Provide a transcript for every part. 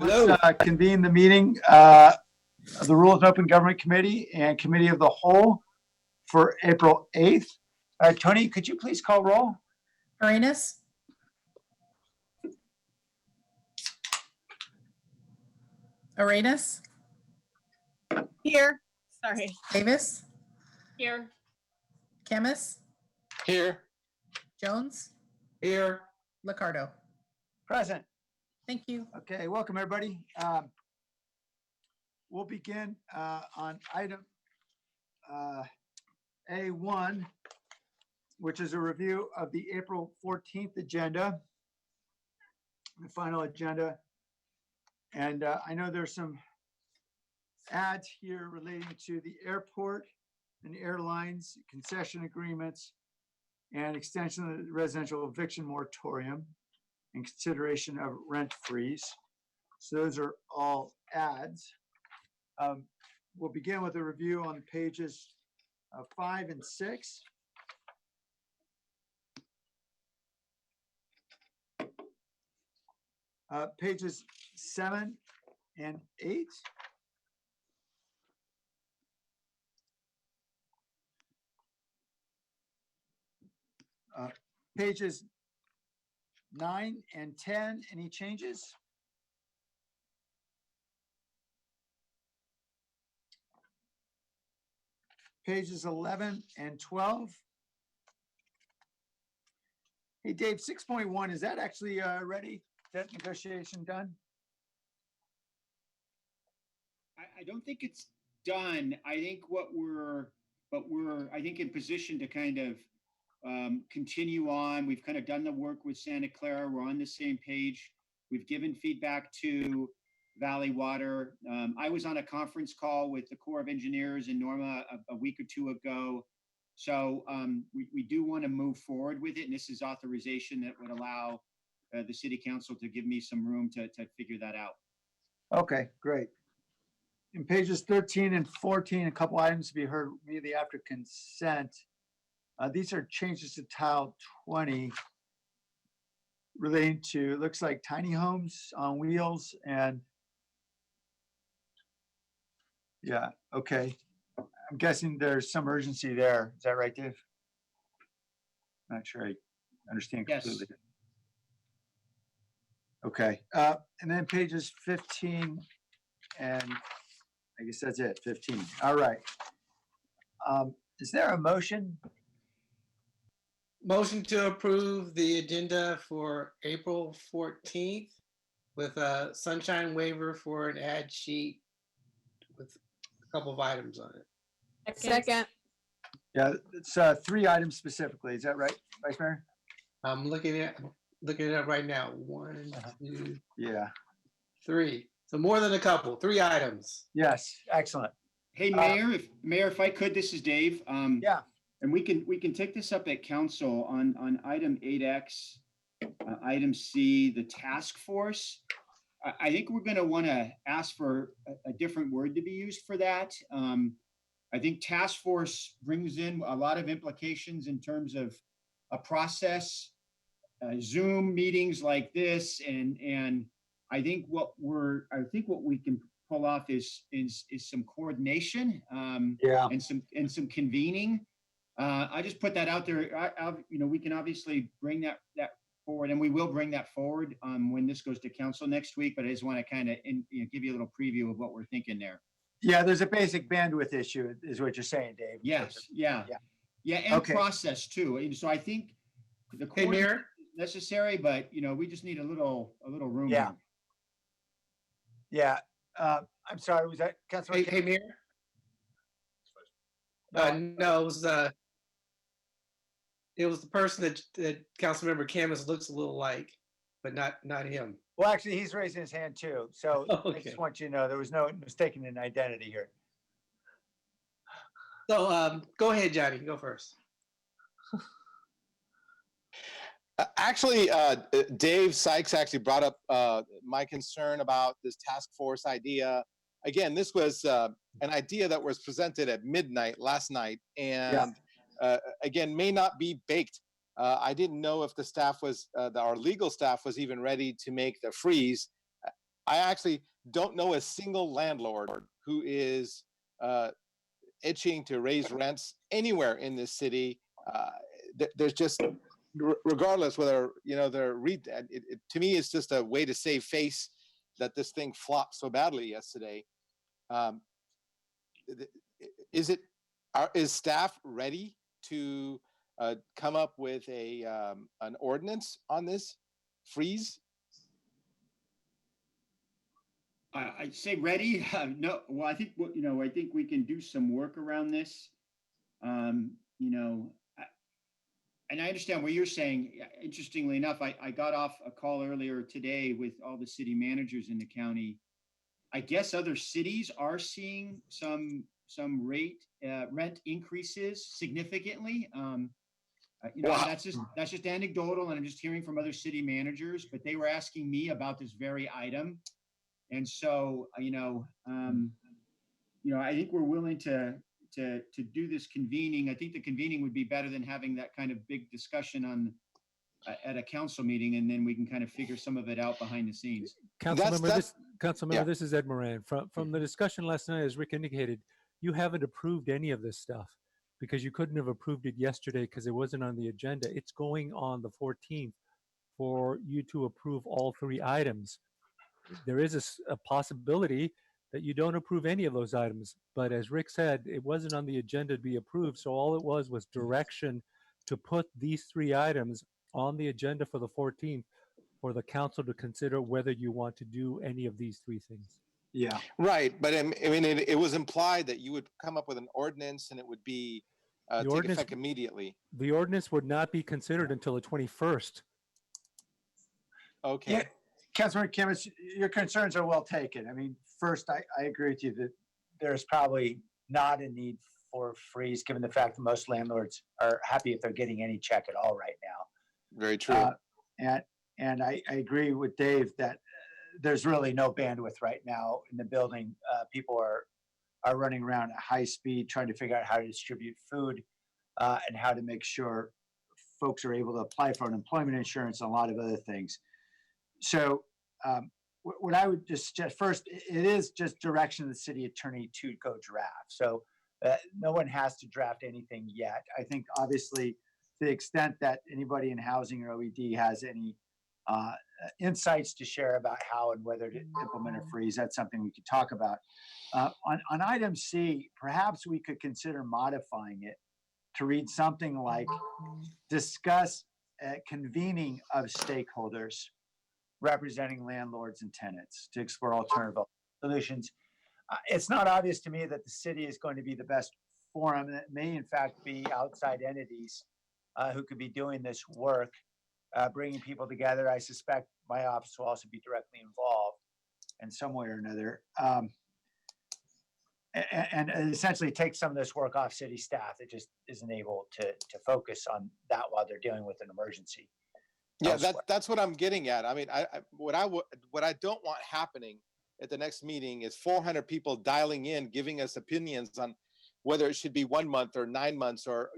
Let's convene the meeting of the Rules and Open Government Committee and Committee of the Whole for April 8th. Tony, could you please call roll? Arenas? Arenas? Here. Sorry. Davis? Here. Khamis? Here. Jones? Here. Liccardo? Present. Thank you. Okay, welcome everybody. We'll begin on item A1, which is a review of the April 14th agenda, the final agenda. And I know there's some ads here relating to the airport and airlines, concession agreements, and extension of the residential eviction moratorium in consideration of rent freeze. So those are all ads. We'll begin with a review on pages 5 and 6. Pages 7 and 8. Pages 9 and 10, any changes? Pages 11 and 12. Hey, Dave, 6.1, is that actually ready? Is that negotiation done? I don't think it's done. I think we're I think in position to kind of continue on. We've kind of done the work with Santa Clara. We're on the same page. We've given feedback to Valley Water. I was on a conference call with the Corps of Engineers in Norma a week or two ago. So we do want to move forward with it. And this is authorization that would allow the city council to give me some room to figure that out. Okay, great. In pages 13 and 14, a couple items to be heard immediately after consent. These are changes to tile 20 relating to, looks like tiny homes on wheels and yeah, okay. I'm guessing there's some urgency there. Is that right, Dave? Not sure I understand completely. Yes. Okay, and then pages 15 and I guess that's it, 15. All right. Is there a motion? Motion to approve the agenda for April 14th with a sunshine waiver for an ad sheet with a couple of items on it. Second. Yeah, it's 3 items specifically. Is that right, Vice Mayor? I'm looking it up right now. 1, 2, Yeah. 3. So more than a couple, 3 items. Yes, excellent. Hey, Mayor, if I could, this is Dave. Yeah. And we can take this up at council on item 8X, item C, the task force. I think we're going to want to ask for a different word to be used for that. I think task force brings in a lot of implications in terms of a process, Zoom meetings like this, and I think what we can pull off is some coordination, Yeah. and some convening. I just put that out there. We can obviously bring that forward, and we will bring that forward when this goes to council next week. But I just want to kind of give you a little preview of what we're thinking there. Yeah, there's a basic bandwidth issue, is what you're saying, Dave. Yes, yeah, and Okay. process too. And so I think the Hey, Mayor? coordination is necessary, but we just need a little room. Yeah. here. Yeah. I'm sorry, was that Councilor? Hey, Mayor? No, it was the person that Councilmember Khamis looks a little like, but not him. Well, actually, he's raising his hand too. So I Okay. just want you to know there was no mistaking an identity here. So go ahead, Johnny. Go first. Actually, Dave Sykes actually brought up my concern about this task force idea. Again, this was an idea that was presented at midnight last night, and again, may not be baked. I didn't know if the staff was, our legal staff was even ready to make the freeze. I actually don't know a single landlord who is itching to raise rents anywhere in this city. There's just, regardless whether they're to me, it's just a way to save face that this thing flopped so badly yesterday. Is staff ready to come up with an ordinance on this freeze? I'd say ready. No, well, I think I think we can do some work around this. And I understand what you're saying. Interestingly enough, I got off a call earlier today with all the city managers in the county. I guess other cities are seeing some rent increases significantly. Wow. That's just anecdotal, and I'm just hearing from other city managers. But they were asking me about this very item, and so I think we're willing to do this convening. I think the convening would be better than having that kind of big discussion at a council meeting, and then we can kind of figure some of it out behind the scenes. Councilmember, this is Ed Moran. From Mm-hmm. the discussion last night, as Rick indicated, you haven't approved any of this stuff because you couldn't have approved it yesterday because it wasn't on the agenda. It's going on the 14th for you to approve all three items. There is a possibility that you don't approve any of those items, but as Rick said, it wasn't on the agenda to be approved, so all it was direction to put these three items on the agenda for the 14th for the council to consider whether you want to do any of these three things. Yeah. Right, but I mean, it was implied that you would come up with an ordinance and it would be take effect immediately. The ordinance would not be considered until the 21st. Okay. Yeah, Councilman Khamis, your concerns are well taken. I mean, first, I agree with you that there's probably not a need for freeze, given the fact that most landlords are happy if they're getting any check at all right now. Very true. And I agree with Dave that there's really no bandwidth right now in the building. People are running around at high speed trying to figure out how to distribute food and how to make sure folks are able to apply for unemployment insurance and a lot of other things. So what I would just suggest first, it is just direction of the city attorney to go draft. So no one has to draft anything yet. I think obviously to the extent that anybody in housing or OED has any insights to share about how and whether to implement a freeze, that's something we could talk about. On item C, perhaps we could consider modifying it to read something like discuss convening of stakeholders representing landlords and tenants to explore alternative solutions. It's not obvious to me that the city is going to be the best forum, and it may in fact be outside entities who could be doing this work, bringing people together. I suspect my office will also be directly involved in some way or another. And essentially take some of this work off city staff that just isn't able to focus on that while they're dealing with an emergency. Yeah, that's what I'm getting at. I mean, what I don't want happening at the next meeting is 400 people dialing in, giving us opinions on whether it should be 1 month or 9 months, or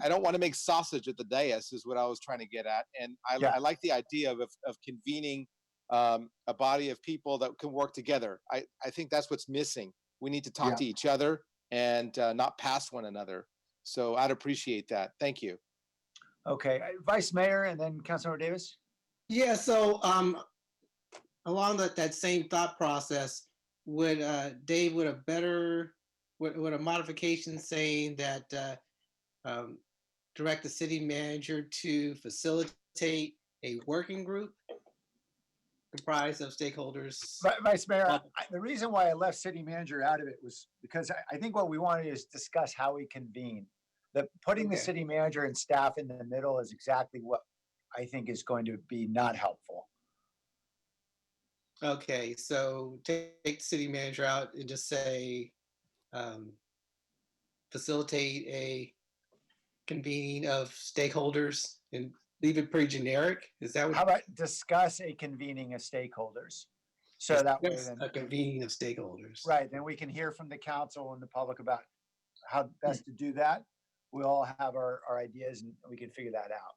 I don't want to make sausage at the dais is what I was trying to get at. And I like the idea of convening a body of people that can work together. I think that's what's missing. We need to talk to each other and not pass one another. So I'd appreciate that. Thank you. Okay, Vice Mayor and then Councilmember Davis. Yeah, so along that same thought process, would Dave, would a modification saying that direct the city manager to facilitate a working group comprised of stakeholders? Vice Mayor, the reason why I left city manager out of it was because I think what we wanted is discuss how we convene. Putting the city manager and staff in the middle is exactly what I think is going to be not helpful. Okay, so take the city manager out and just say facilitate a convening of stakeholders and leave it pretty generic. Is that what? How about discuss a convening of stakeholders? So that way then, a convening of stakeholders. right, then we can hear from the council and the public about how best to do that. We all have our ideas and we can figure that out.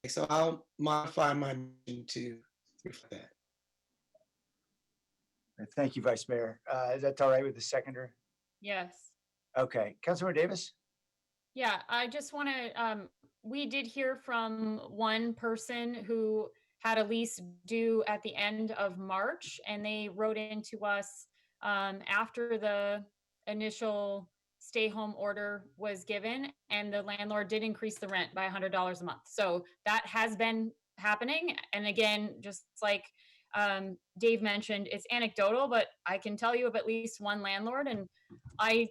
So I'll modify my motion to reflect that. Thank you, Vice Mayor. Is that all right with the seconder? Yes. Okay, Councilmember Davis? Yeah, I just want to, we did hear from one person who had a lease due at the end of March, and they wrote into us after the initial stay home order was given, and the landlord did increase the rent by $100 a month. So that has been happening. And again, just like Dave mentioned, it's anecdotal, but I can tell you of at least one landlord, and I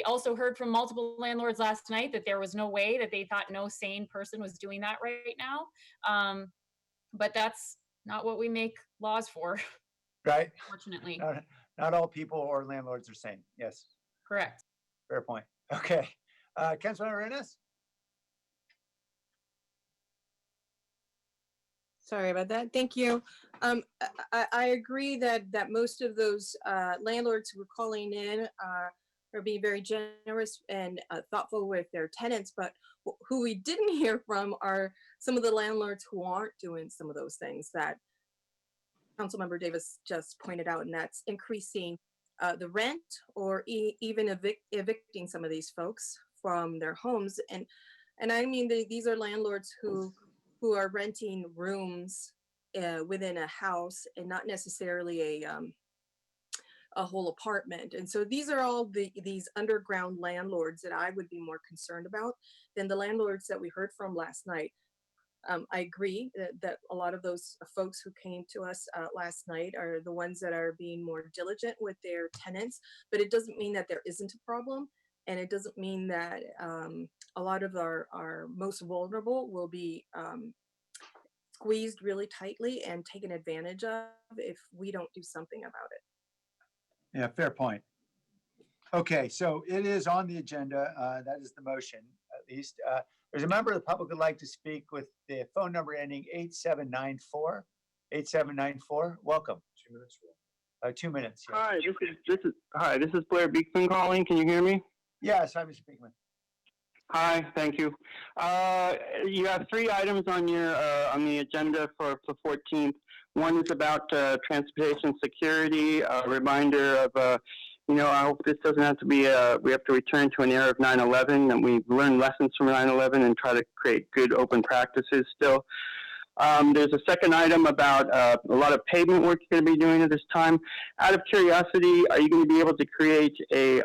also heard from multiple landlords last night that there was no way, that they thought no sane person was doing that right now. But that's not what we make laws for, Right? fortunately. Not all people or landlords are sane. Yes, Correct. fair point. Okay. Councilmember Rennes? Sorry about that. Thank you. I agree that most of those landlords who are calling in are being very generous and thoughtful with their tenants, but who we didn't hear from are some of the landlords who aren't doing some of those things that Councilmember Davis just pointed out, and that's increasing the rent or even evicting some of these folks from their homes. And I mean, these are landlords who are renting rooms within a house and not necessarily a whole apartment. And so these are all these underground landlords that I would be more concerned about than the landlords that we heard from last night. I agree that a lot of those folks who came to us last night are the ones that are being more diligent with their tenants, but it doesn't mean that there isn't a problem. And it doesn't mean that a lot of our most vulnerable will be squeezed really tightly and taken advantage of if we don't do something about it. Yeah, fair point. Okay, so it is on the agenda. That is the motion, at least. There's a member of the public who'd like to speak with the phone number ending 8794. 8794, welcome. 2 minutes. 2 minutes. Yeah. Hi, this is Blair Beekman calling. Can you hear me? Yes, I'm speaking with. Hi, thank you. You have 3 items on your on the agenda for the 14th. One is about transportation security. A reminder of I hope this doesn't have to be we have to return to an era of 9/11, and we've learned lessons from 9/11 and try to create good open practices still. There's a second item about a lot of pavement work you're going to be doing at this time. Out of curiosity, are you going to be able to create a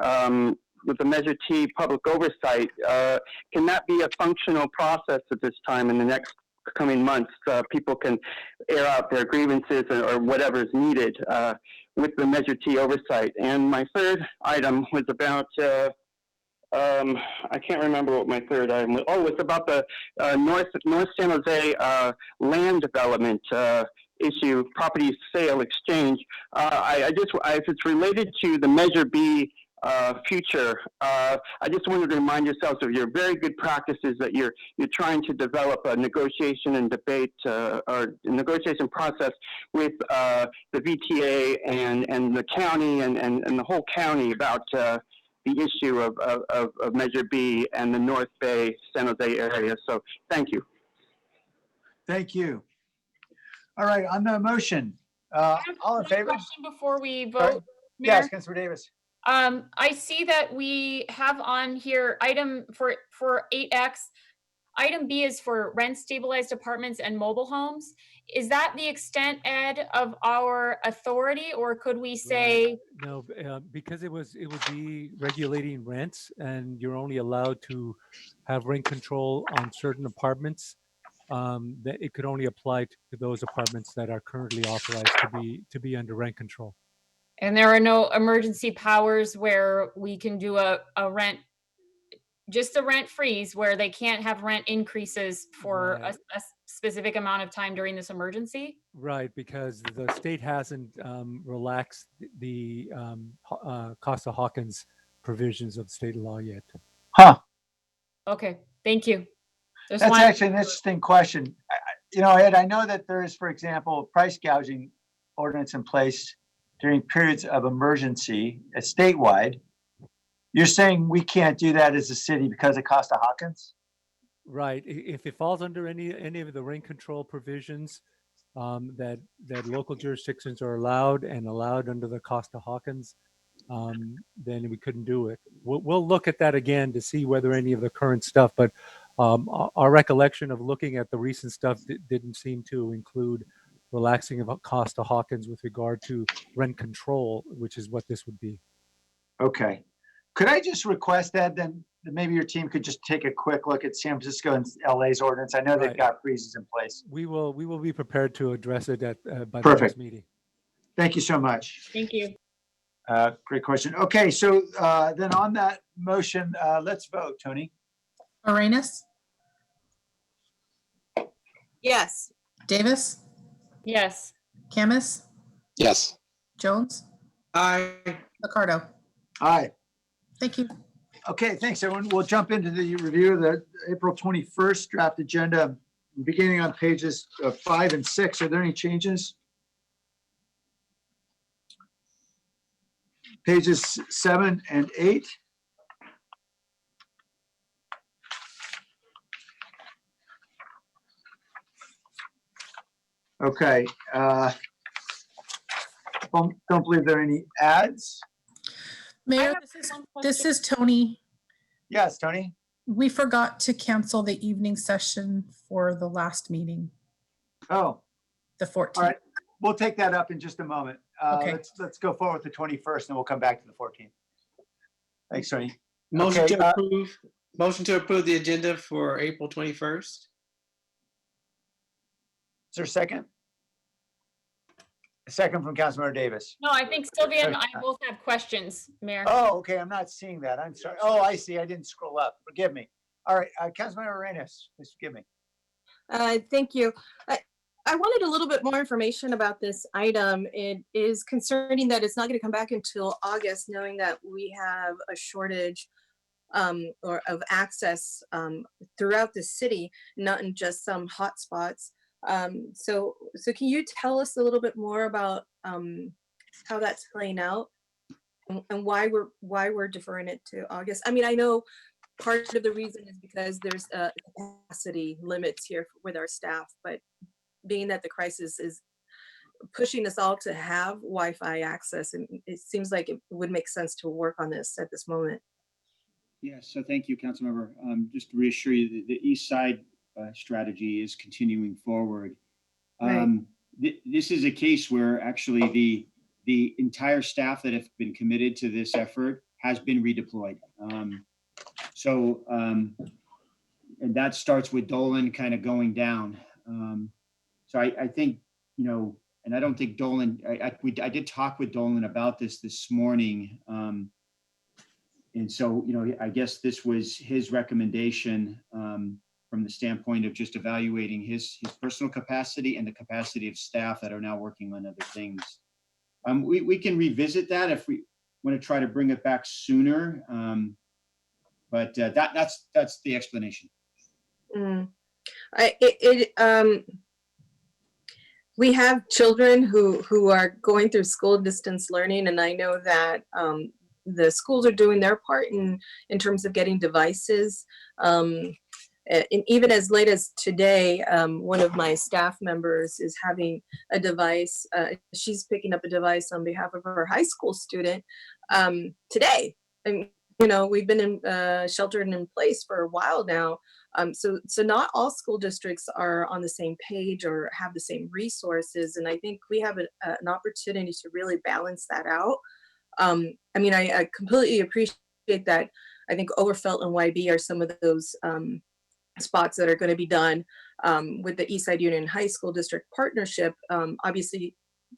with the Measure T public oversight, can that be a functional process at this time in the next coming months? People can air out their grievances or whatever is needed with the Measure T oversight. And my third item was about, I can't remember what my third item was. Oh, it's about the North San Jose land development issue, property sale exchange. If it's related to the Measure B future, I just wanted to remind yourselves of your very good practices that you're trying to develop a negotiation and debate or negotiation process with the VTA and the county and the whole county about the issue of Measure B and the North Bay San Jose area. So thank you. Thank you. All right, on the motion, all in One favor? question before we Sorry? vote, Yes, Mayor. Councilor Davis. I see that we have on here item for 8X. Item B is for rent stabilized apartments and mobile homes. Is that the extent, Ed, of our authority, or could we say? No, because it would be regulating rents, and you're only allowed to have rent control on certain apartments. That it could only apply to those apartments that are currently authorized to be under rent control. And there are no emergency powers where we can do a rent, just a rent freeze where they can't have rent increases for Right. a specific amount of time during this emergency? Right, because the state hasn't relaxed the Costa-Hawkins provisions of state law yet. Huh. Okay, thank you. Just That's wanted- actually an interesting question. Ed, I know that there is, for example, price gouging ordinance in place during periods of emergency statewide. You're saying we can't do that as a city because of Costa-Hawkins? Right. If it falls under any of the rent control provisions that local jurisdictions are allowed and allowed under the Costa-Hawkins, then we couldn't do it. We'll look at that again to see whether any of the current stuff, but our recollection of looking at the recent stuff didn't seem to include relaxing of Costa-Hawkins with regard to rent control, which is what this would be. Okay. Could I just request that then maybe your team could just take a quick look at San Francisco and LA's ordinance? I know they've Right. got freezes in place. We will be prepared to address it by the Perfect. next meeting. Thank you so much. Thank you. Great question. Okay, so then on that motion, let's vote, Tony. Arenas, Yes. Davis, Yes. Khamis, Yes. Jones, Aye. Ricardo. Aye. Thank you. Okay, thanks, everyone. We'll jump into the review of the April 21st draft agenda, beginning on pages 5 and 6. Are there any changes? Pages 7 and 8. Okay. Don't believe there are any ads. Mayor, have this is, one this question. is Tony. Yes, Tony? We forgot to cancel the evening session for the last meeting, Oh, the 14th. all right. We'll take that up in just a moment. Okay. Let's go forward with the 21st and we'll come back to the 14th. Thanks, Tony. Motion Okay, to approve. Motion to approve the agenda for April 21st. Is there a second? A second from Councilmember Davis. No, I think Sylvia and I both have questions, Mayor. Oh, okay, I'm not seeing that. I'm sorry. Oh, I see. I didn't scroll up. Forgive me. All right, Councilmember Arenas, please forgive me. Thank you. I wanted a little bit more information about this item. It is concerning that it's not going to come back until August, knowing that we have a shortage or of access throughout the city, not in just some hotspots. So can you tell us a little bit more about how that's playing out and why we're deferring it to August? I mean, I know part of the reason is because there's capacity limits here with our staff, but being that the crisis is pushing us all to have Wi-Fi access, and it seems like it would make sense to work on this at this moment. Yes, so thank you, Councilmember. Just to reassure you, the East Side strategy is continuing forward. Right. This is a case where actually the entire staff that have been committed to this effort has been redeployed. And that starts with Dolan kind of going down. So I think, you know, and I don't think Dolan, I did talk with Dolan about this morning. And so, you know, I guess this was his recommendation from the standpoint of just evaluating his personal capacity and the capacity of staff that are now working on other things. We can revisit that if we want to try to bring it back sooner. But that's the explanation. We have children who are going through school distance learning, and I know that the schools are doing their part in terms of getting devices. And even as late as today, one of my staff members is having a device. She's picking up a device on behalf of her high school student today. And you know, we've been sheltered in place for a while now. So not all school districts are on the same page or have the same resources. And I think we have an opportunity to really balance that out. I mean, I completely appreciate that. I think Overfelt and YB are some of those spots that are going to be done with the Eastside Union High School District partnership. Obviously,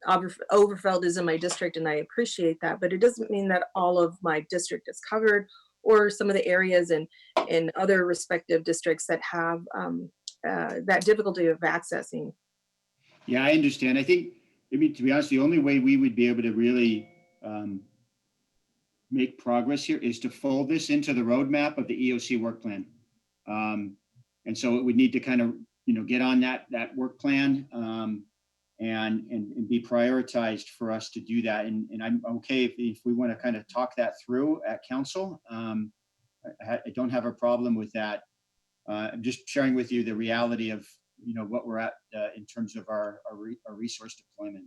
Overfeld is in my district and I appreciate that, but it doesn't mean that all of my district is covered or some of the areas in other respective districts that have that difficulty of accessing. Yeah, I understand. I think, I mean, to be honest, the only way we would be able to really make progress here is to fold this into the roadmap of the EOC work plan. And so it would need to kind of, you know, get on that work plan and be prioritized for us to do that. And I'm okay if we want to kind of talk that through at council. I don't have a problem with that. I'm just sharing with you the reality of, what we're at in terms of our resource deployment.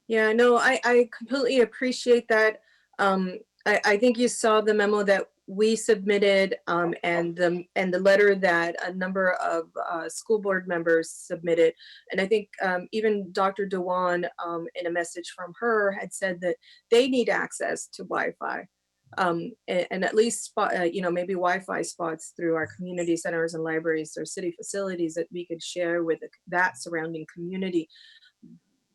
Yeah, no, I completely appreciate that. I think you saw the memo that we submitted, and the letter that a number of school board members submitted. And I think even Dr. Dewan, in a message from her, had said that they need access to Wi-Fi. And at least maybe Wi-Fi spots through our community centers and libraries or city facilities that we could share with that surrounding community.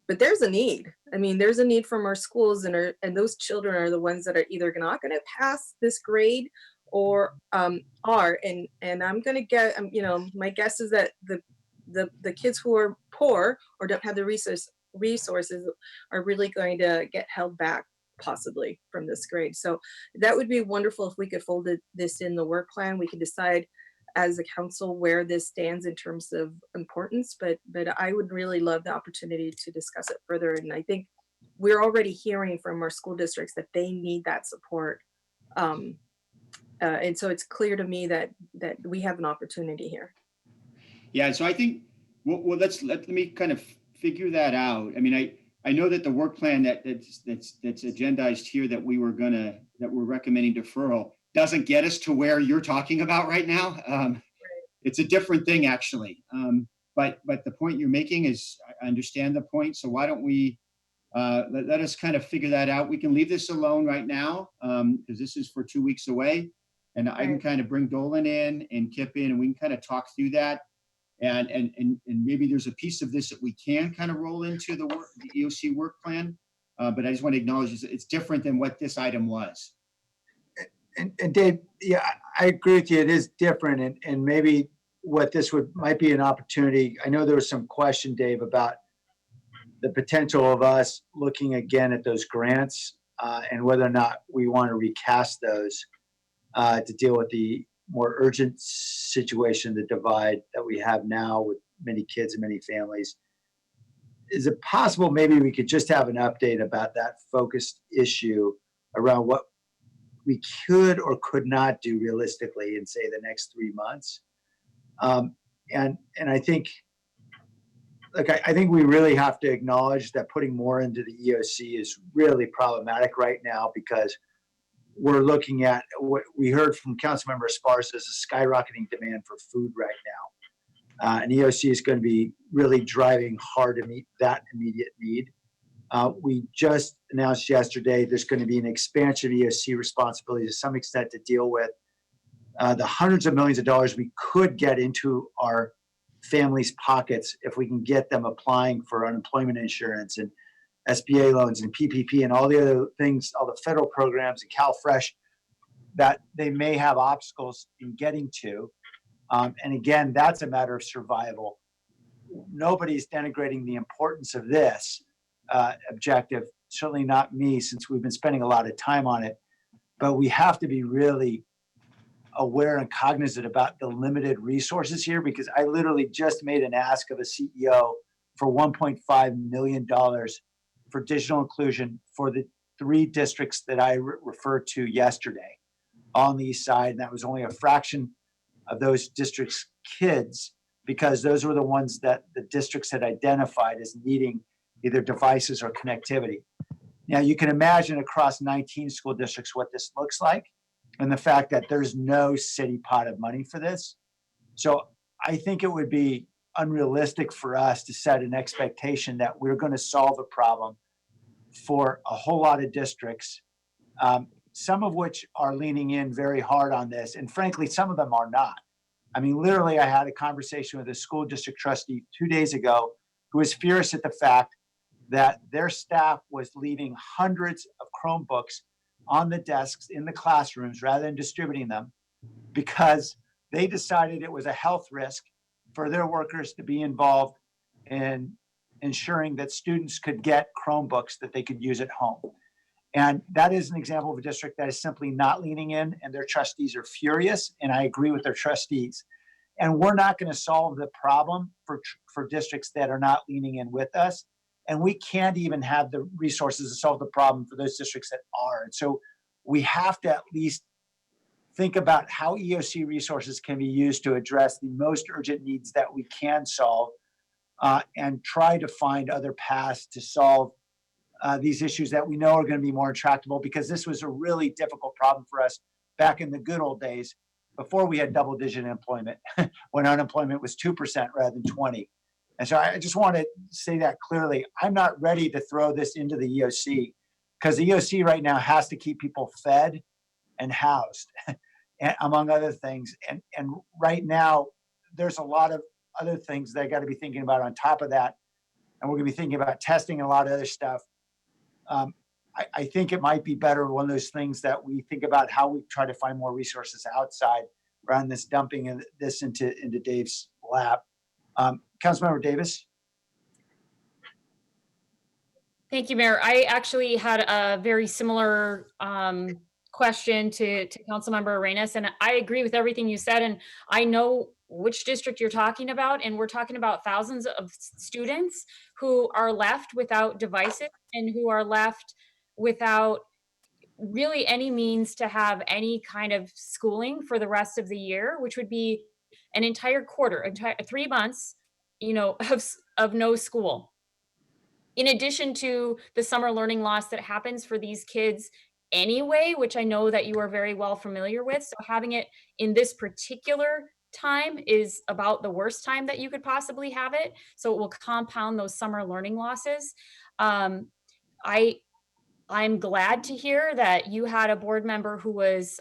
But there's a need. I mean, there's a need from our schools, and those children are the ones that are either not going to pass this grade or are. And I'm going to get, my guess is that the kids who are poor or don't have the resources are really going to get held back possibly from this grade. So that would be wonderful if we could fold this in the work plan. We could decide as a council where this stands in terms of importance, but I would really love the opportunity to discuss it further. And I think we're already hearing from our school districts that they need that support. And so it's clear to me that we have an opportunity here. Yeah, so I think, well, let me kind of figure that out. I mean, I know that the work plan that's agendized here that we're recommending deferral doesn't get us to where you're talking about right now. It's a different thing, actually. But the point you're making is, I understand the point. So why don't we let us kind of figure that out? We can leave this alone right now because this is for 2 weeks away, and I can kind of bring Dolan in and Kip in, and we can kind of talk through that. And maybe there's a piece of this that we can kind of roll into the EOC work plan. But I just want to acknowledge it's different than what this item was. And Dave, yeah, I agree with you. It is different, and maybe what this might be an opportunity. I know there was some question, Dave, about the potential of us looking again at those grants and whether or not we want to recast those to deal with the more urgent situation, the divide that we have now with many kids and many families. Is it possible maybe we could just have an update about that focused issue around what we could or could not do realistically in, say, the next 3 months? And I think, I think we really have to acknowledge that putting more into the EOC is really problematic right now, because we're looking at what we heard from Councilmember Esparza as a skyrocketing demand for food right now. And EOC is going to be really driving hard to meet that immediate need. We just announced yesterday there's going to be an expansion of EOC responsibility to some extent to deal with the hundreds of millions of dollars we could get into our families' pockets if we can get them applying for unemployment insurance and SBA loans and PPP and all the other things, all the federal programs and CalFresh that they may have obstacles in getting to. And again, that's a matter of survival. Nobody's denigrating the importance of this objective, certainly not me, since we've been spending a lot of time on it. But we have to be really aware and cognizant about the limited resources here, because I literally just made an ask of a CEO for $1.5 million for digital inclusion for the 3 districts that I referred to yesterday on the east side. And that was only a fraction of those districts' kids, because those were the ones that the districts had identified as needing either devices or connectivity. Now, you can imagine across 19 school districts what this looks like, and the fact that there's no city pot of money for this. So I think it would be unrealistic for us to set an expectation that we're going to solve a problem for a whole lot of districts, some of which are leaning in very hard on this. And frankly, some of them are not. I mean, literally, I had a conversation with a school district trustee 2 days ago who was furious at the fact that their staff was leaving hundreds of Chromebooks on the desks in the classrooms rather than distributing them, because they decided it was a health risk for their workers to be involved in ensuring that students could get Chromebooks that they could use at home. And that is an example of a district that is simply not leaning in, and their trustees are furious, and I agree with their trustees. And we're not going to solve the problem for districts that are not leaning in with us. And we can't even have the resources to solve the problem for those districts that are. And so we have to at least think about how EOC resources can be used to address the most urgent needs that we can solve, and try to find other paths to solve these issues that we know are going to be more intractable, because this was a really difficult problem for us back in the good old days before we had double-digit employment, when unemployment was 2% rather than 20. And so I just want to say that clearly. I'm not ready to throw this into the EOC, because the EOC right now has to keep people fed and housed, among other things. And right now, there's a lot of other things they got to be thinking about on top of that. And we're going to be thinking about testing and a lot of other stuff. I think it might be better, one of those things, that we think about how we try to find more resources outside rather than this dumping this into Dave's lap. Councilmember Davis? Thank you, Mayor. I actually had a very similar question to Councilmember Arenas, and I agree with everything you said. And I know which district you're talking about, and we're talking about thousands of students who are left without devices and who are left without really any means to have any kind of schooling for the rest of the year, which would be an entire quarter, 3 months, of no school. In addition to the summer learning loss that happens for these kids anyway, which I know that you are very well familiar with. So having it in this particular time is about the worst time that you could possibly have it. So it will compound those summer learning losses. I'm glad to hear that you had a board member who was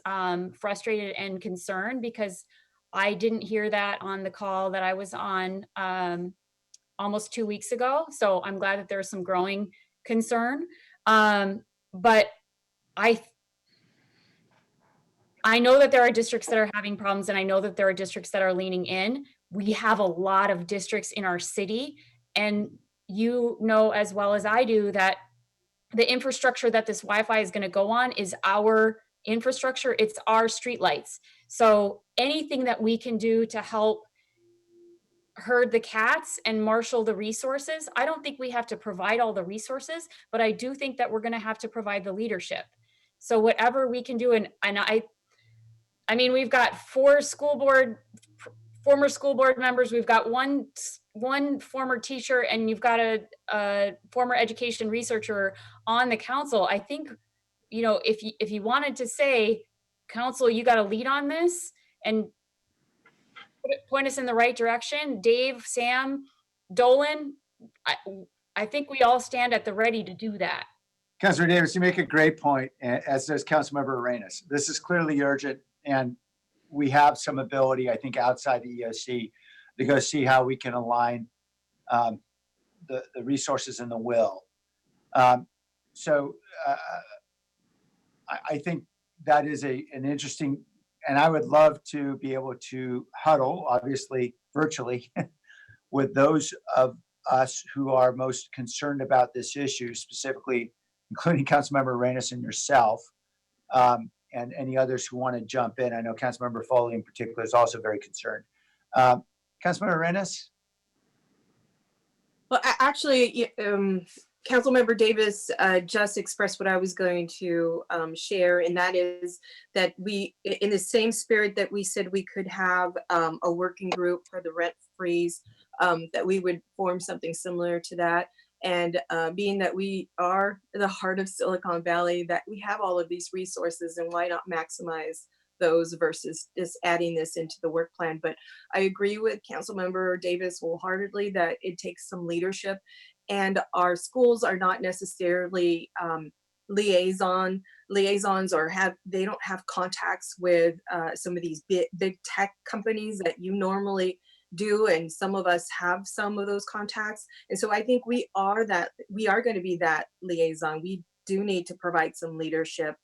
frustrated and concerned, because I didn't hear that on the call that I was on almost 2 weeks ago. So I'm glad that there's some growing concern. But I know that there are districts that are having problems, and I know that there are districts that are leaning in. We have a lot of districts in our city, and you know as well as I do that the infrastructure that this Wi-Fi is going to go on is our infrastructure. It's our streetlights. So anything that we can do to help herd the cats and marshal the resources, I don't think we have to provide all the resources, but I do think that we're going to have to provide the leadership. So whatever we can do, and I mean, we've got 4 former school board members. We've got one former teacher, and you've got a former education researcher on the council. I think, if you wanted to say, council, you got to lead on this and point us in the right direction, Dave, Sam, Dolan, I think we all stand at the ready to do that. Councilor Davis, you make a great point, as does Councilmember Arenas. This is clearly urgent, and we have some ability, I think, outside the EOC to go see how we can align the resources and the will. So I think that is an interesting, and I would love to be able to huddle, obviously virtually, with those of us who are most concerned about this issue, specifically, including Councilmember Arenas and yourself, and any others who want to jump in. I know Councilmember Foley in particular is also very concerned. Councilmember Arenas? Well, actually, Councilmember Davis just expressed what I was going to share, and that is that we, in the same spirit that we said we could have a working group for the rent freeze, that we would form something similar to that. And being that we are the heart of Silicon Valley, that we have all of these resources, and why not maximize those versus just adding this into the work plan. But I agree with Councilmember Davis wholeheartedly that it takes some leadership, and our schools are not necessarily liaisons, or they don't have contacts with some of these big tech companies that you normally do, and some of us have some of those contacts. And so I think we are going to be that liaison. We do need to provide some leadership,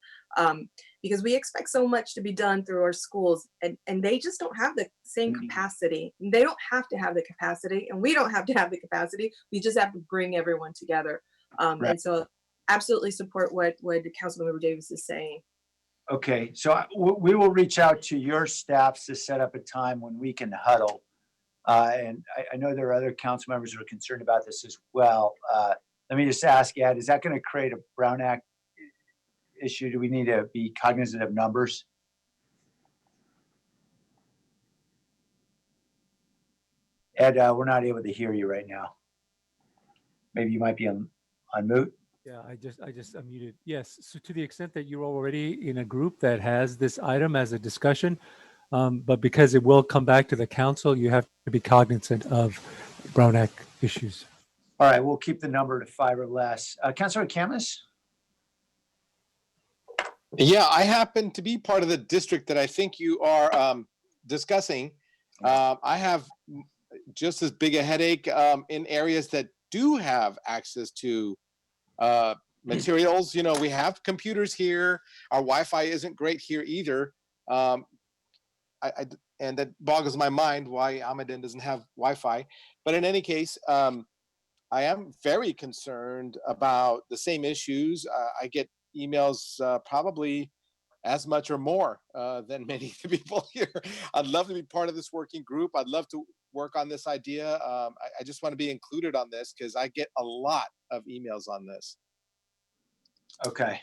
because we expect so much to be done through our schools, and they just don't have the same capacity. They don't have to have the capacity, and we don't have to have the capacity. We just have to bring everyone together. Right. And so absolutely support what Councilmember Davis is saying. Okay, so we will reach out to your staffs to set up a time when we can huddle. And I know there are other council members who are concerned about this as well. Let me just ask, Ed, is that going to create a Brown Act issue? Do we need to be cognizant of numbers? Ed, we're not able to hear you right now. Maybe you might be on mute. Yeah, I just unmuted. Yes, so to the extent that you're already in a group that has this item as a discussion, but because it will come back to the council, you have to be cognizant of Brown Act issues. All right, we'll keep the number to 5 or less. Councilor Khamis? Yeah, I happen to be part of the district that I think you are discussing. I have just as big a headache in areas that do have access to materials. You know, we have computers here. Our Wi-Fi isn't great here either. And that boggles my mind why Almaden doesn't have Wi-Fi. But in any case, I am very concerned about the same issues. I get emails probably as much or more than many of the people here. I'd love to be part of this working group. I'd love to work on this idea. I just want to be included on this because I get a lot of emails on this. Okay.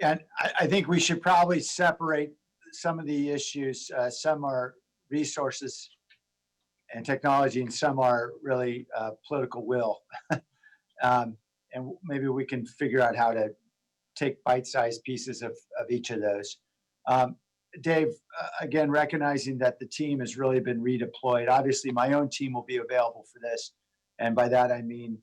And I think we should probably separate some of the issues. Some are resources and technology, and some are really political will. And maybe we can figure out how to take bite-sized pieces of each of those. Dave, again, recognizing that the team has really been redeployed. Obviously, my own team will be available for this. And by that, I mean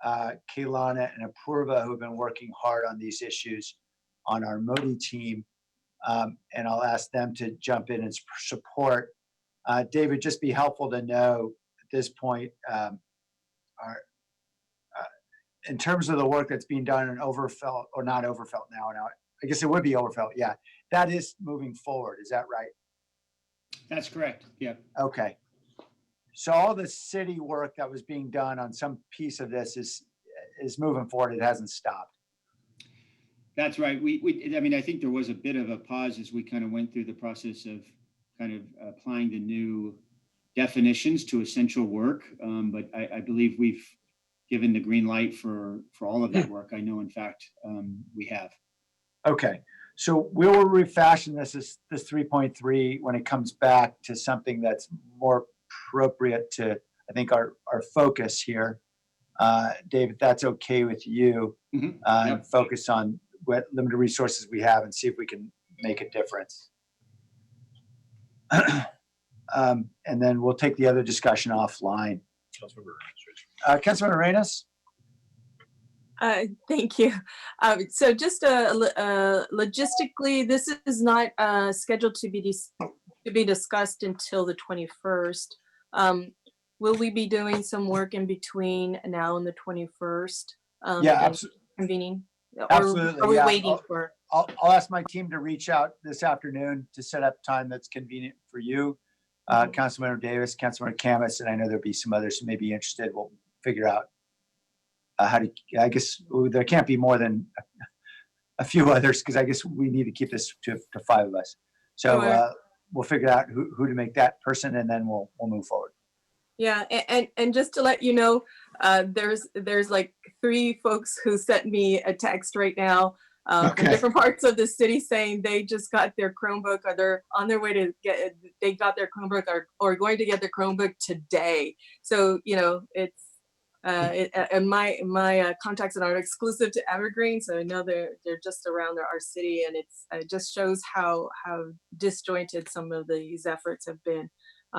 Kaylana and Apurva, who have been working hard on these issues on our Modi team. And I'll ask them to jump in and support. David, just be helpful to know at this point, in terms of the work that's being done in Overfelt, or not Overfelt now, I guess it would be Overfelt, yeah. That is moving forward, is that right? That's correct, yeah. Okay. So all the city work that was being done on some piece of this is moving forward, it hasn't stopped. That's right. I mean, I think there was a bit of a pause as we kind of went through the process of kind of applying the new definitions to essential work. But I believe we've given the green light for all of that work. I know, in fact, we have. Okay. So we will refashion this 3.3 when it comes back to something that's more appropriate to, I think, our focus here. Dave, if that's okay with you, Yep. focus on what limited resources we have and see if we can make a difference. And then we'll take the other discussion offline. Councilmember Arenas? Thank you. So just logistically, this is not scheduled to be discussed until the 21st. Will we be doing some work in between now and the 21st? Yeah, convening? absolutely. Or are we Yeah. waiting for? I'll ask my team to reach out this afternoon to set up time that's convenient for you. Councilmember Davis, Councilmember Khamis, and I know there'll be some others who may be interested. We'll figure out how to, I guess there can't be more than a few others because I guess we need to keep this to 5 of us. So we'll figure out who to make that person, and then we'll move forward. Yeah, and just to let you know, there's like 3 folks who sent me a text right now from different parts of the city saying they just got their Chromebook, or they're on their way to they got their Chromebook or going to get their Chromebook today. So, you know, it's and my contacts are exclusive to Evergreen, so I know they're just around our city, and it just shows how disjointed some of these efforts have been.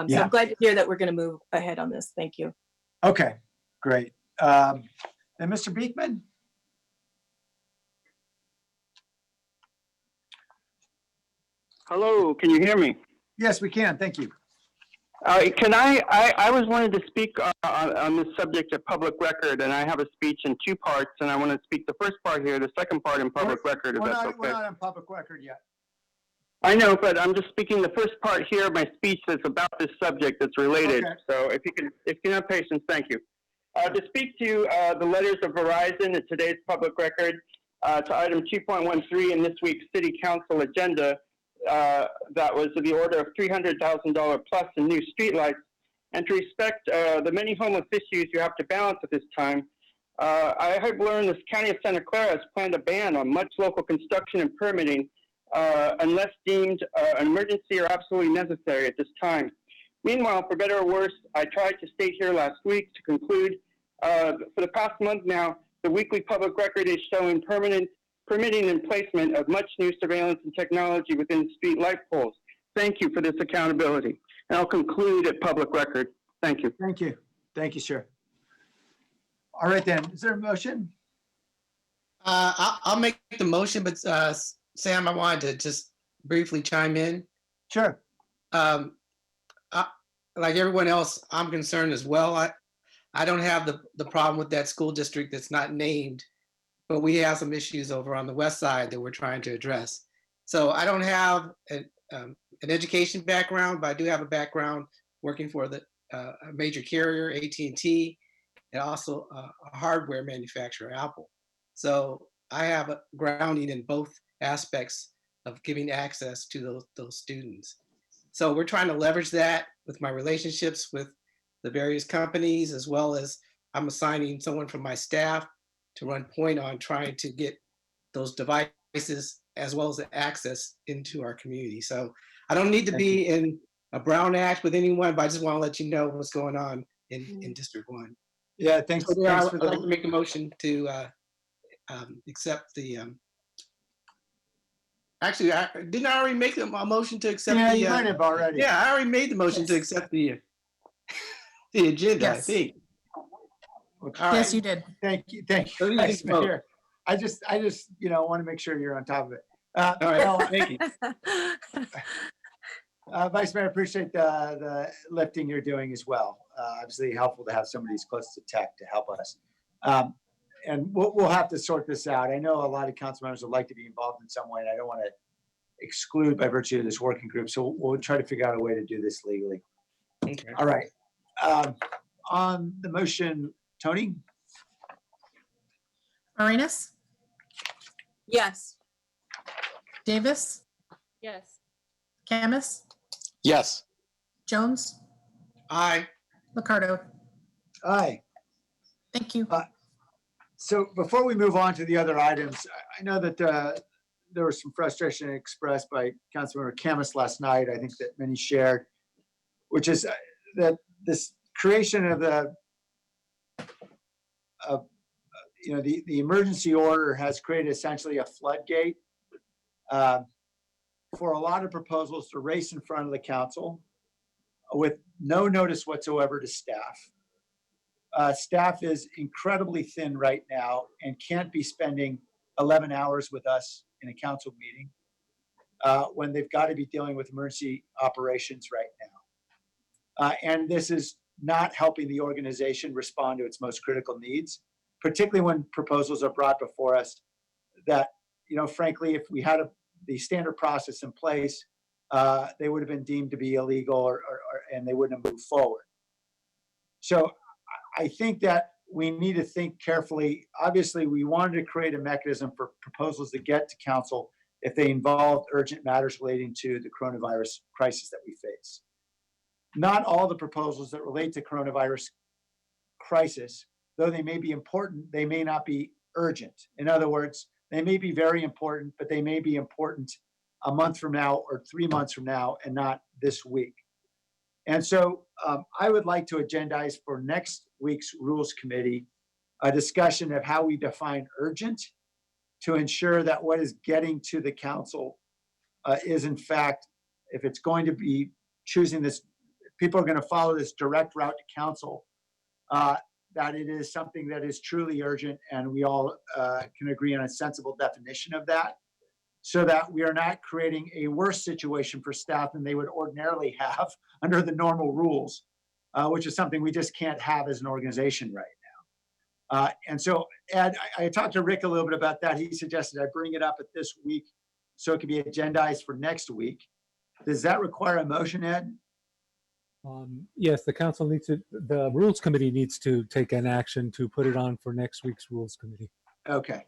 So I'm glad to hear that we're going to move ahead on this. Thank you. Okay, great. And Mr. Beekman? Hello, can you hear me? Yes, we can. Thank you. Can I was wanted to speak on this subject of public record, and I have a speech in 2 parts, and I want to speak the first part here, the second part in public record, if that's okay. We're not on public record yet. I know, but I'm just speaking the first part here of my speech that's about this subject that's related. Okay. So if you can have patience, thank you. To speak to the letters of Verizon in today's public record, to item 2.13 in this week's City Council agenda, that was the order of $300,000 plus in new streetlights, and to respect the many homeless issues you have to balance at this time, I have learned this County of Santa Clara has planned a ban on much local construction and permitting unless deemed an emergency or absolutely necessary at this time. Meanwhile, for better or worse, I tried to state here last week to conclude, for the past month now, the weekly public record is showing permitting and placement of much new surveillance and technology within street light poles. Thank you for this accountability. And I'll conclude at public record. Thank you. Thank you. Thank you, sir. All right then, is there a motion? I'll make the motion, but Sam, I wanted to just briefly chime in. Sure. Like everyone else, I'm concerned as well. I don't have the problem with that school district that's not named, but we have some issues over on the west side that we're trying to address. So I don't have an education background, but I do have a background working for a major carrier, AT&T, and also a hardware manufacturer, Apple. So I have a grounding in both aspects of giving access to those students. So we're trying to leverage that with my relationships with the various companies, as well as I'm assigning someone from my staff to run point on trying to get those devices as well as the access into our community. So I don't need to be in a Brown Act with anyone, but I just want to let you know what's going on in District 1. Yeah, thanks. So Thanks I'd for like to the, make a motion to accept the, actually, didn't I already make a motion to accept yeah, the? you might have already. Yeah, I already made the motion to Yes. accept the agenda, I Yes. think. Okay. All Yes, right. you did. Thank you, thank So you, you Vice can vote. Mayor. I just, want to make sure you're on top of it. All right, Well, thank you. Vice Mayor, appreciate the lifting you're doing as well. Obviously helpful to have somebody who's close to tech to help us. And we'll have to sort this out. I know a lot of council members would like to be involved in some way, and I don't want to exclude by virtue of this working group. So we'll try to figure out a way to do this legally. Okay. All right. On the motion, Tony? Arenas, Yes. Davis, Yes. Khamis, Yes. Jones, Aye. Ricardo. Aye. Thank you. So before we move on to the other items, I know that there was some frustration expressed by Councilmember Khamis last night, I think that many shared, which is that this creation of the emergency order has created essentially a floodgate for a lot of proposals to race in front of the council with no notice whatsoever to staff. Staff is incredibly thin right now and can't be spending 11 hours with us in a council meeting when they've got to be dealing with emergency operations right now. And this is not helping the organization respond to its most critical needs, particularly when proposals are brought before us that, frankly, if we had the standard process in place, they would have been deemed to be illegal and they wouldn't have moved forward. So I think that we need to think carefully. Obviously, we wanted to create a mechanism for proposals to get to council if they involve urgent matters relating to the coronavirus crisis that we face. Not all the proposals that relate to coronavirus crisis, though they may be important, they may not be urgent. In other words, they may be very important, but they may be important a month from now or 3 months from now and not this week. And so I would like to agendize for next week's Rules Committee a discussion of how we define urgent to ensure that what is getting to the council is in fact, if it's going to be choosing this, people are going to follow this direct route to council, that it is something that is truly urgent and we all can agree on a sensible definition of that, so that we are not creating a worse situation for staff than they would ordinarily have under the normal rules, which is something we just can't have as an organization right now. And so, Ed, I talked to Rick a little bit about that. He suggested I bring it up at this week so it can be agendized for next week. Does that require a motion, Ed? Yes, the Rules Committee needs to take an action to put it on for next week's Rules Committee. Okay.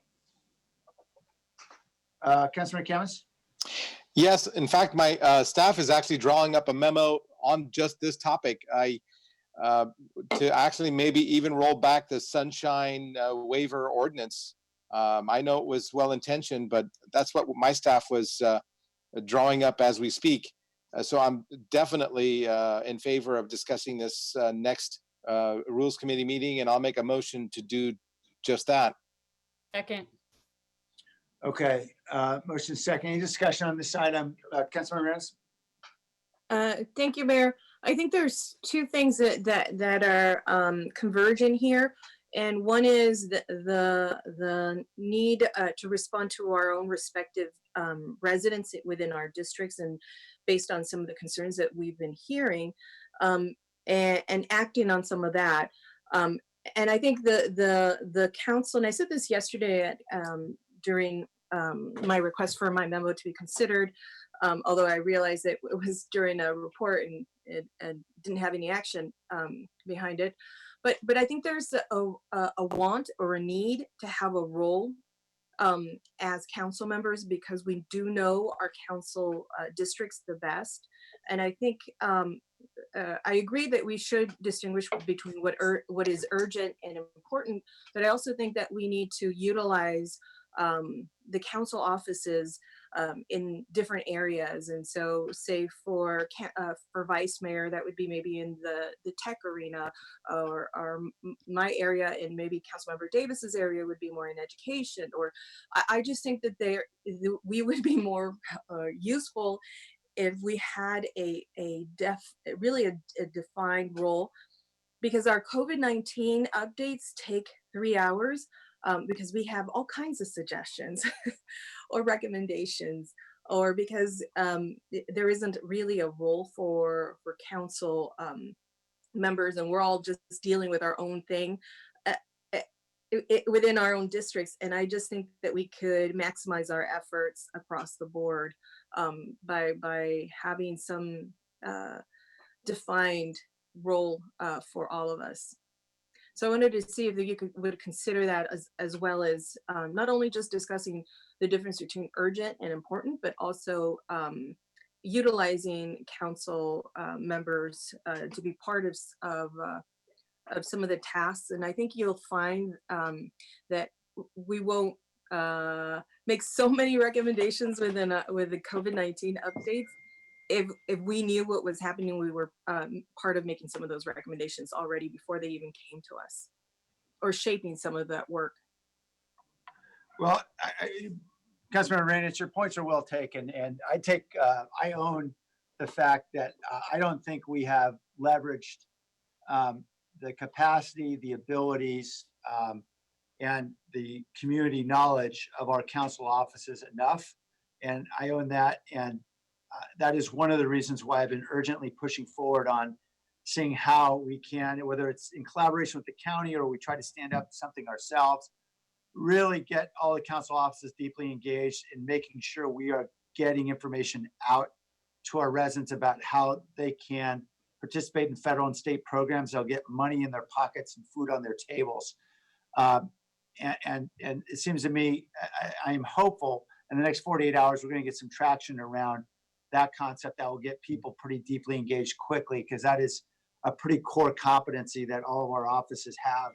Councilman Khamis? Yes, in fact, my staff is actually drawing up a memo on just this topic. To actually maybe even roll back the sunshine waiver ordinance. I know it was well intentioned, but that's what my staff was drawing up as we speak. So I'm definitely in favor of discussing this next Rules Committee meeting, and I'll make a motion to do just that. Second. Okay, motion second. Any discussion on this item? Councilmember Renz? Thank you, Mayor. I think there's two things that are converging here. And one is the need to respond to our own respective residents within our districts, and based on some of the concerns that we've been hearing, and acting on some of that. And I think the council, and I said this yesterday during my request for my memo to be considered, although I realized that it was during a report and didn't have any action behind it. But I think there's a want or a need to have a role as council members, because we do know our council districts the best. And I think I agree that we should distinguish between what is urgent and important, but I also think that we need to utilize the council offices in different areas. And so say for vice mayor, that would be maybe in the tech arena, or my area, and maybe Councilmember Davis's area would be more in education. Or I just think that we would be more useful if we had really a defined role, because our COVID-19 updates take 3 hours. Because we have all kinds of suggestions or recommendations, or because there isn't really a role for council members, and we're all just dealing with our own thing within our own districts. And I just think that we could maximize our efforts across the board by having some defined role for all of us. So I wanted to see if you would consider that, as well as not only just discussing the difference between urgent and important, but also utilizing council members to be part of some of the tasks. And I think you'll find that we won't make so many recommendations with the COVID-19 updates. If we knew what was happening, we were part of making some of those recommendations already before they even came to us, or shaping some of that work. Well, Councilmember Reynolds, your points are well taken, and I own the fact that I don't think we have leveraged the capacity, the abilities, and the community knowledge of our council offices enough, and I own that. And that is one of the reasons why I've been urgently pushing forward on seeing how we can, whether it's in collaboration with the county or we try to stand up something ourselves, really get all the council offices deeply engaged in making sure we are getting information out to our residents about how they can participate in federal and state programs. They'll get money in their pockets and food on their tables. And it seems to me, I am hopeful in the next 48 hours, we're going to get some traction around that concept that will get people pretty deeply engaged quickly, because that is a pretty core competency that all of our offices have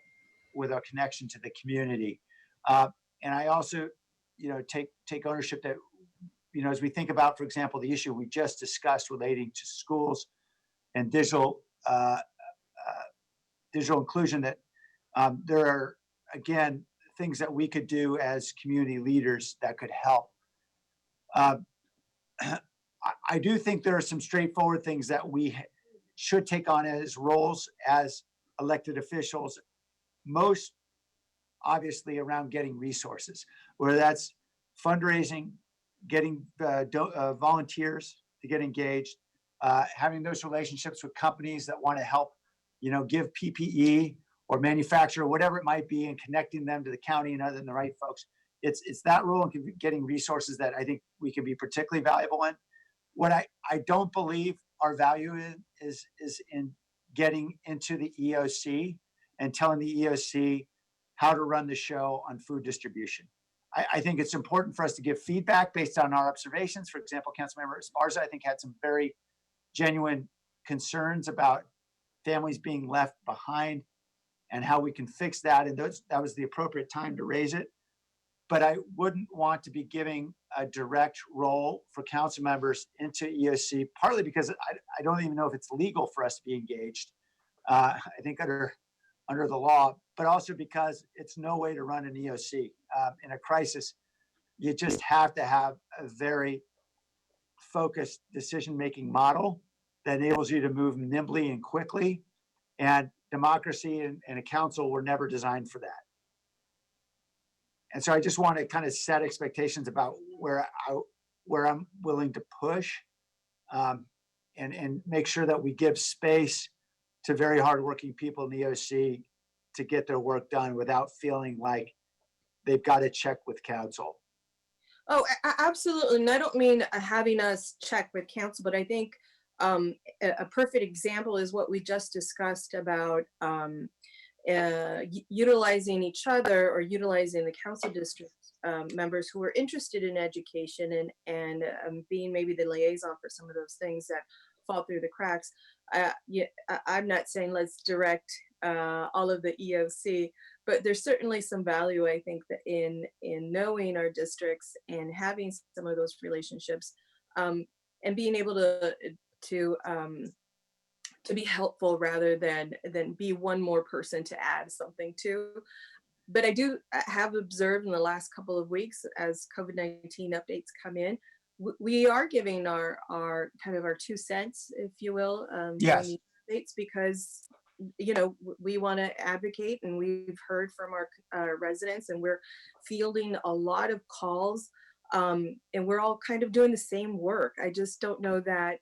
with our connection to the community. And I also, take ownership that, as we think about, for example, the issue we just discussed relating to schools and digital inclusion, that there are, again, things that we could do as community leaders that could help. I do think there are some straightforward things that we should take on as roles as elected officials, most obviously around getting resources, whether that's fundraising, getting volunteers to get engaged, having those relationships with companies that want to help, give PPE or manufacture, whatever it might be, and connecting them to the county and the right folks. It's that role and getting resources that I think we can be particularly valuable in. What I don't believe our value is in getting into the EOC and telling the EOC how to run the show on food distribution. I think it's important for us to give feedback based on our observations. For example, Councilmember Esparza, I think, had some very genuine concerns about families being left behind and how we can fix that. And that was the appropriate time to raise it. but I wouldn't want to be giving a direct role for council members into EOC, partly because I don't even know if it's legal for us to be engaged. I think under the law, but also because it's no way to run an EOC. In a crisis, you just have to have a very focused decision-making model that enables you to move nimbly and quickly. And democracy and a council were never designed for that. And so I just want to kind of set expectations about where I'm willing to push, and make sure that we give space to very hardworking people in the EOC to get their work done without feeling like they've got to check with council. Oh, absolutely. And I don't mean having us check with council, but I think a perfect example is what we just discussed about utilizing each other or utilizing the council district members who are interested in education and being maybe the liaison for some of those things that fall through the cracks. I'm not saying let's direct all of the EOC, but there's certainly some value, I think, that in knowing our districts and having some of those relationships, and being able to be helpful rather than be one more person to add something to. But I do have observed in the last couple of weeks as COVID-19 updates come in, we are giving our kind of our 2 cents, if you will, Yes. during these updates, because we want to advocate, and we've heard from our residents, and we're fielding a lot of calls, and we're all kind of doing the same work. I just don't know that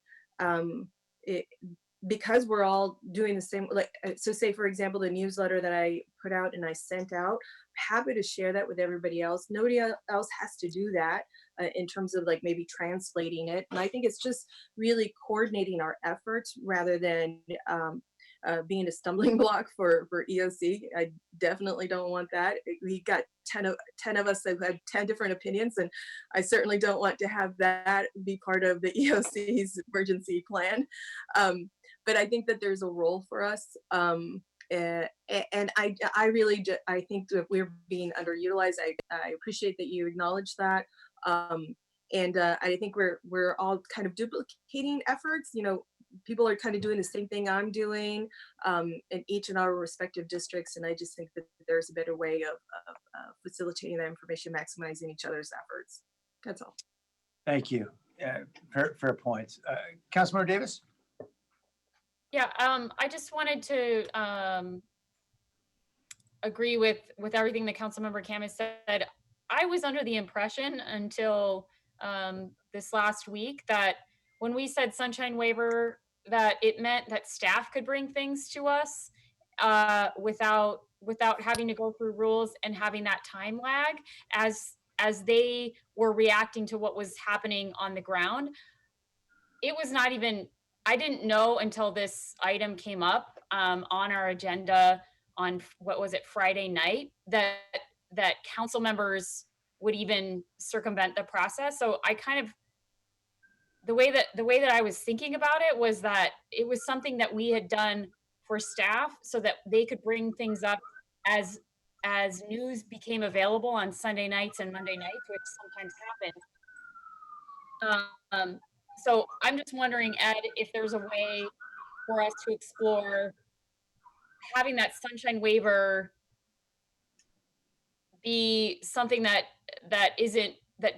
because we're all doing the same, like, so say for example, the newsletter that I put out and I sent out, happy to share that with everybody else. Nobody else has to do that in terms of like maybe translating it. And I think it's just really coordinating our efforts rather than being a stumbling block for EOC. I definitely don't want that. We got 10 of us that had 10 different opinions, and I certainly don't want to have that be part of the EOC's emergency plan. But I think that there's a role for us. And I really I think that we're being underutilized. I appreciate that you acknowledge that. And I think we're all kind of duplicating efforts. People are kind of doing the same thing I'm doing in each in our respective districts. And I just think that there's a better way of facilitating that information, maximizing each other's efforts. That's all. Thank you. Fair points. Councilmember Davis? Yeah, I just wanted to agree with everything that Councilmember Khamis said. I was under the impression until this last week that when we said sunshine waiver, that it meant that staff could bring things to us without having to go through rules and having that time lag as they were reacting to what was happening on the ground. It was not even, I didn't know until this item came up on our agenda on, what was it, Friday night, that council members would even circumvent the process. So I kind of, the way that I was thinking about it was that it was something that we had done for staff so that they could bring things up as news became available on Sunday nights and Monday nights, which sometimes happens. So I'm just wondering, Ed, if there's a way for us to explore having that sunshine waiver be something that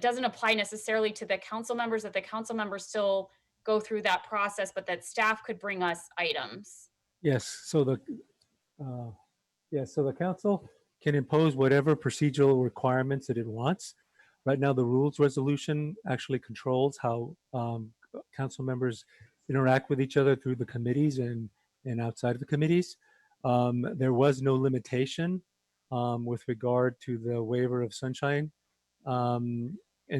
doesn't apply necessarily to the council members, that the council members still go through that process, but that staff could bring us items. Yes, so the council can impose whatever procedural requirements that it wants. Right now, the rules resolution actually controls how council members interact with each other through the committees and outside of the committees. There was no limitation with regard to the waiver of sunshine. And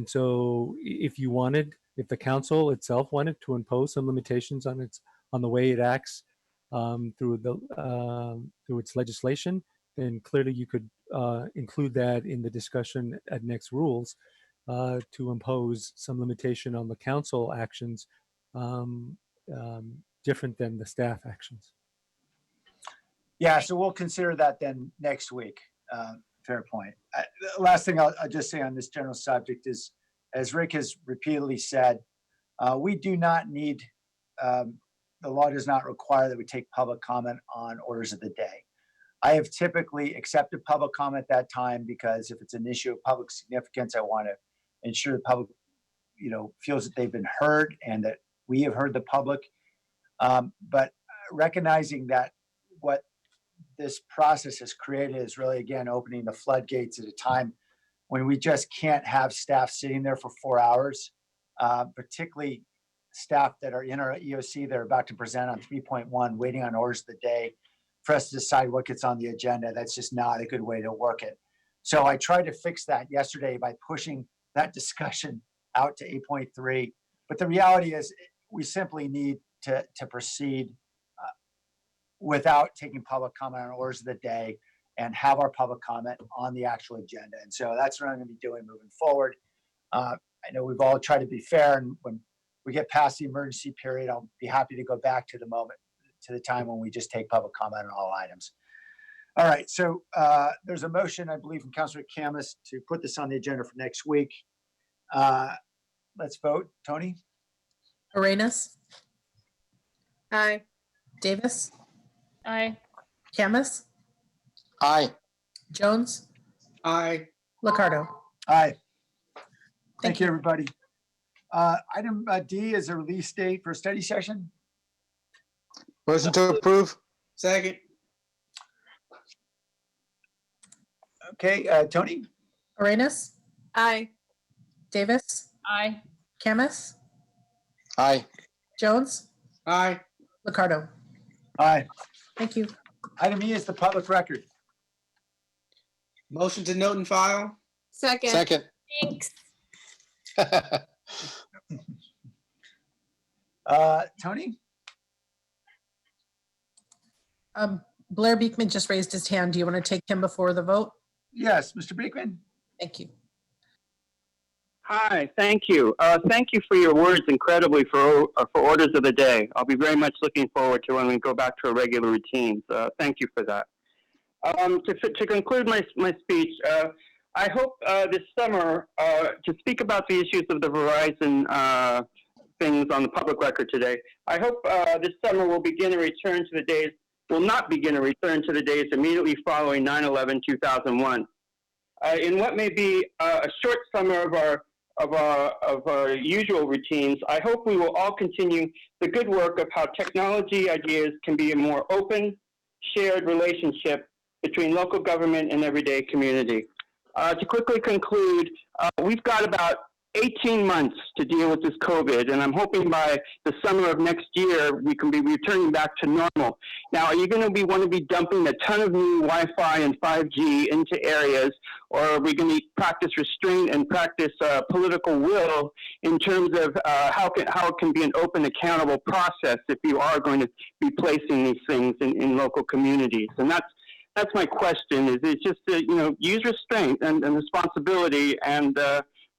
so if the council itself wanted to impose some limitations on the way it acts through its legislation, then clearly you could include that in the discussion at next rules to impose some limitation on the council actions different than the staff actions. Yeah, so we'll consider that then next week. fair point. The last thing I'll just say on this general subject is, as Rick has repeatedly said, we do not need, the law does not require that we take public comment on orders of the day. I have typically accepted public comment at that time because if it's an issue of public significance, I want to ensure the public, feels that they've been heard and that we have heard the public. But recognizing that what this process has created is really, again, opening the floodgates at a time when we just can't have staff sitting there for 4 hours, particularly staff that are in our EOC that are about to present on 3.1, waiting on orders of the day for us to decide what gets on the agenda. That's just not a good way to work it. So I tried to fix that yesterday by pushing that discussion out to 8.3. But the reality is we simply need to proceed without taking public comment on orders of the day and have our public comment on the actual agenda. And so that's what I'm going to be doing moving forward. I know we've all tried to be fair, and when we get past the emergency period, I'll be happy to go back to the time when we just take public comment on all items. All right, so there's a motion, I believe, from Councilor Khamis to put this on the agenda for next week. Let's vote. Tony? Arenas, Aye. Davis, Aye. Khamis, Aye. Jones, Aye. Liccardo. Aye. Thank Thank you, you. everybody. Item D is a release date for a study session. Motion to approve? Second. Okay, Tony? Arenas, Aye. Davis, Aye. Khamis, Aye. Jones, Aye. Liccardo. Aye. Thank you. Item E is the public record. Motion to note and file? Second. Second. Thanks. Tony? Blair Beekman just raised his hand. Do you want to take him before the vote? Yes, Mr. Beekman? Thank you. Hi, thank you. Thank you for your words incredibly for orders of the day. I'll be very much looking forward to when we go back to our regular routines. Thank you for that. To conclude my speech, I hope this summer to speak about the issues of the Verizon things on the public record today. I hope this summer will not begin a return to the days immediately following 9/11/2001. In what may be a short summer of our usual routines, I hope we will all continue the good work of how technology ideas can be a more open, shared relationship between local government and everyday community. To quickly conclude, we've got about 18 months to deal with this COVID, and I'm hoping by the summer of next year, we can be returning back to normal. Now, are you going to want to be dumping a ton of new Wi-Fi and 5G into areas, or are we going to practice restraint and practice political will in terms of how it can be an open, accountable process if you are going to be placing these things in local communities? And that's my question, is it's just to, use restraint and responsibility and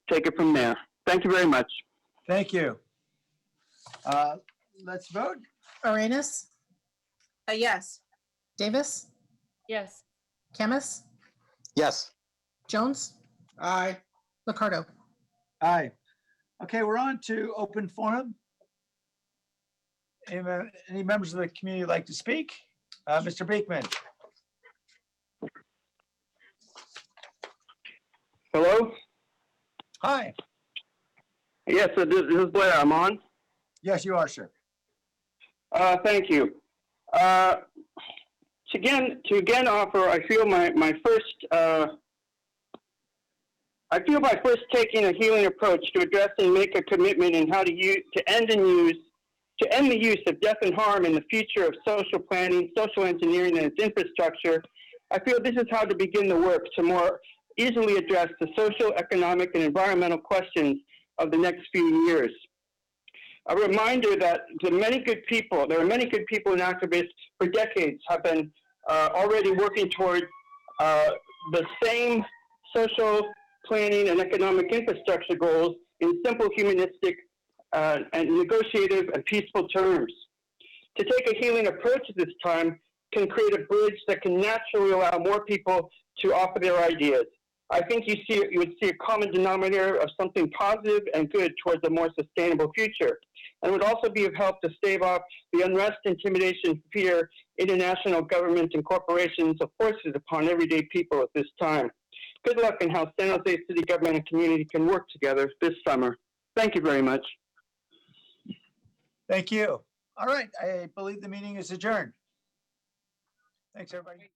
take it from there. Thank you very much. Thank you. Let's vote. Arenas, Yes. Davis, Yes. Khamis, Yes. Jones, Aye. Liccardo. Aye. Okay, we're on to open forum. Any members of the community like to speak? Mr. Beekman? Hello? Hi. Yes, this is Blair. I'm on. Yes, you are, sir. Thank you. To again offer, I feel my first taking a healing approach to address and make a commitment in how to end the use of death and harm in the future of social planning, social engineering, and its infrastructure. I feel this is how to begin the work to more easily address the social, economic, and environmental questions of the next few years. A reminder that there are many good people and activists for decades have been already working toward the same social planning and economic infrastructure goals in simple, humanistic, and negotiative and peaceful terms. To take a healing approach at this time can create a bridge that can naturally allow more people to offer their ideas. I think you would see a common denominator of something positive and good towards a more sustainable future. And would also be of help to stave off the unrest, intimidation, fear international government and corporations have forces upon everyday people at this time. Good luck in how San Jose City government and community can work together this summer. Thank you very much. Thank you. All right, I believe the meeting is adjourned. Thanks, everybody.